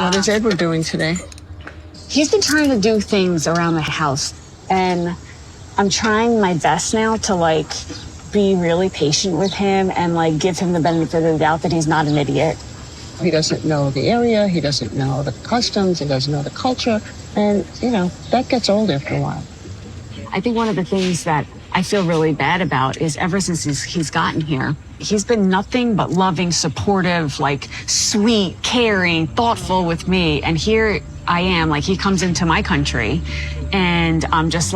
What is Edward doing today? He's been trying to do things around the house, and I'm trying my best now to be really patient with him and give him the benefit of the doubt that he's not an idiot. He doesn't know the area, he doesn't know the customs, he doesn't know the culture, and that gets old after a while. I think one of the things that I feel really bad about is ever since he's gotten here, he's been nothing but loving, supportive, sweet, caring, thoughtful with me. And here I am, he comes into my country and I'm just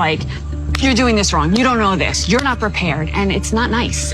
you're doing this wrong. You don't know this. You're not prepared. And it's not nice.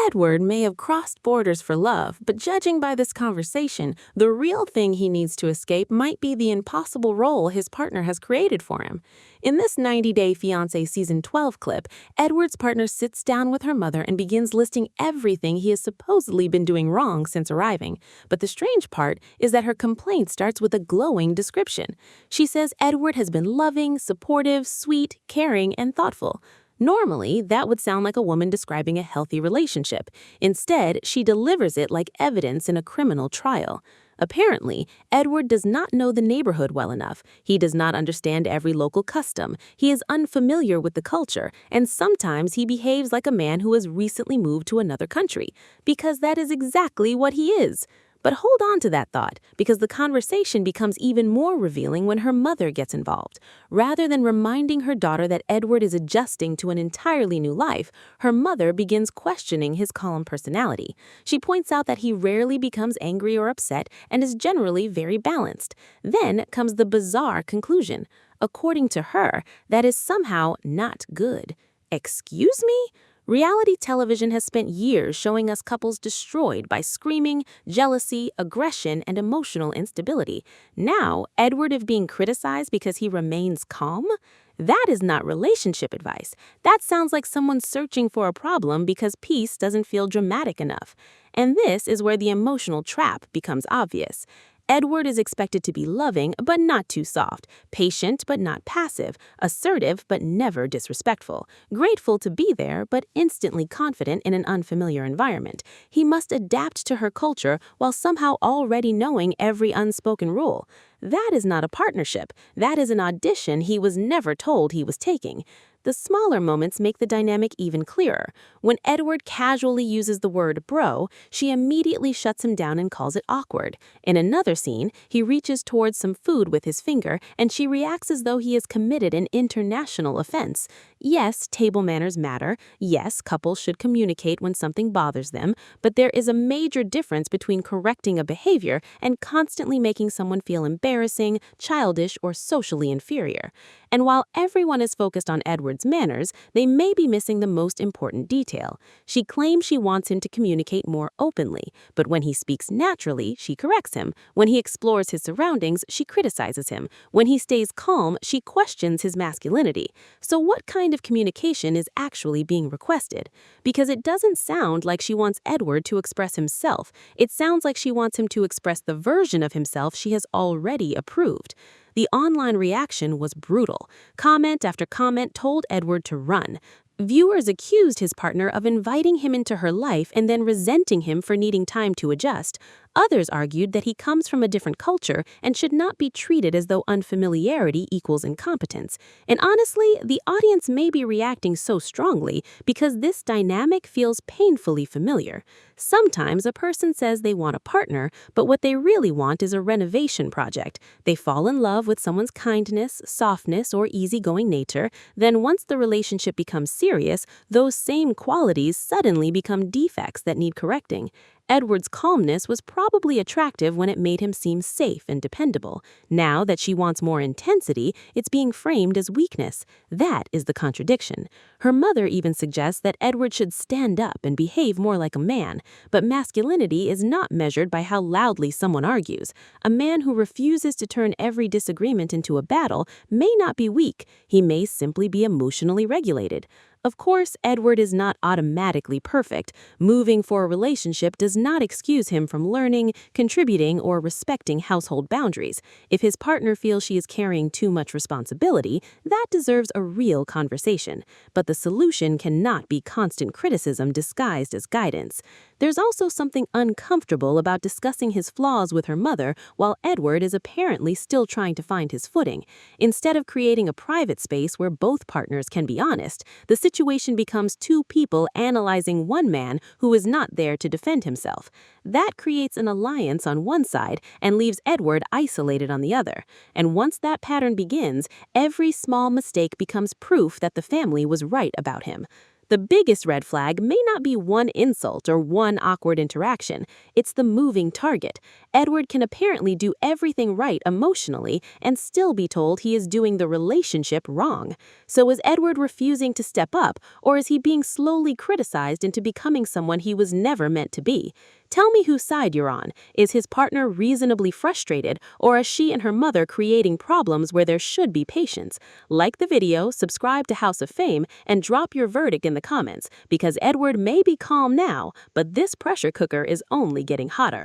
Edward may have crossed borders for love, but judging by this conversation, the real thing he needs to escape might be the impossible role his partner has created for him. In this 90-Day Fiancé Season 12 clip, Edward's partner sits down with her mother and begins listing everything he has supposedly been doing wrong since arriving. But the strange part is that her complaint starts with a glowing description. She says Edward has been loving, supportive, sweet, caring, and thoughtful. Normally, that would sound like a woman describing a healthy relationship. Instead, she delivers it like evidence in a criminal trial. Apparently, Edward does not know the neighborhood well enough. He does not understand every local custom. He is unfamiliar with the culture, and sometimes he behaves like a man who has recently moved to another country, because that is exactly what he is. But hold on to that thought, because the conversation becomes even more revealing when her mother gets involved. Rather than reminding her daughter that Edward is adjusting to an entirely new life, her mother begins questioning his calm personality. She points out that he rarely becomes angry or upset and is generally very balanced. Then comes the bizarre conclusion. According to her, that is somehow not good. Excuse me? Reality television has spent years showing us couples destroyed by screaming, jealousy, aggression, and emotional instability. Now, Edward is being criticized because he remains calm? That is not relationship advice. That sounds like someone searching for a problem because peace doesn't feel dramatic enough. And this is where the emotional trap becomes obvious. Edward is expected to be loving, but not too soft, patient, but not passive, assertive, but never disrespectful, grateful to be there, but instantly confident in an unfamiliar environment. He must adapt to her culture while somehow already knowing every unspoken rule. That is not a partnership. That is an audition he was never told he was taking. The smaller moments make the dynamic even clearer. When Edward casually uses the word bro, she immediately shuts him down and calls it awkward. In another scene, he reaches towards some food with his finger, and she reacts as though he has committed an international offense. Yes, table manners matter. Yes, couples should communicate when something bothers them, but there is a major difference between correcting a behavior and constantly making someone feel embarrassing, childish, or socially inferior. And while everyone is focused on Edward's manners, they may be missing the most important detail. She claims she wants him to communicate more openly, but when he speaks naturally, she corrects him. When he explores his surroundings, she criticizes him. When he stays calm, she questions his masculinity. So what kind of communication is actually being requested? Because it doesn't sound like she wants Edward to express himself. It sounds like she wants him to express the version of himself she has already approved. The online reaction was brutal. Comment after comment told Edward to run. Viewers accused his partner of inviting him into her life and then resenting him for needing time to adjust. Others argued that he comes from a different culture and should not be treated as though unfamiliarity equals incompetence. And honestly, the audience may be reacting so strongly because this dynamic feels painfully familiar. Sometimes a person says they want a partner, but what they really want is a renovation project. They fall in love with someone's kindness, softness, or easygoing nature. Then once the relationship becomes serious, those same qualities suddenly become defects that need correcting. Edward's calmness was probably attractive when it made him seem safe and dependable. Now that she wants more intensity, it's being framed as weakness. That is the contradiction. Her mother even suggests that Edward should stand up and behave more like a man. But masculinity is not measured by how loudly someone argues. A man who refuses to turn every disagreement into a battle may not be weak. He may simply be emotionally regulated. Of course, Edward is not automatically perfect. Moving for a relationship does not excuse him from learning, contributing, or respecting household boundaries. If his partner feels she is carrying too much responsibility, that deserves a real conversation. But the solution cannot be constant criticism disguised as guidance. There's also something uncomfortable about discussing his flaws with her mother while Edward is apparently still trying to find his footing. Instead of creating a private space where both partners can be honest, the situation becomes two people analyzing one man who is not there to defend himself. That creates an alliance on one side and leaves Edward isolated on the other. And once that pattern begins, every small mistake becomes proof that the family was right about him. The biggest red flag may not be one insult or one awkward interaction. It's the moving target. Edward can apparently do everything right emotionally and still be told he is doing the relationship wrong. So is Edward refusing to step up, or is he being slowly criticized into becoming someone he was never meant to be? Tell me whose side you're on. Is his partner reasonably frustrated, or is she and her mother creating problems where there should be patience? Like the video, subscribe to House of Fame, and drop your verdict in the comments, because Edward may be calm now, but this pressure cooker is only getting hotter.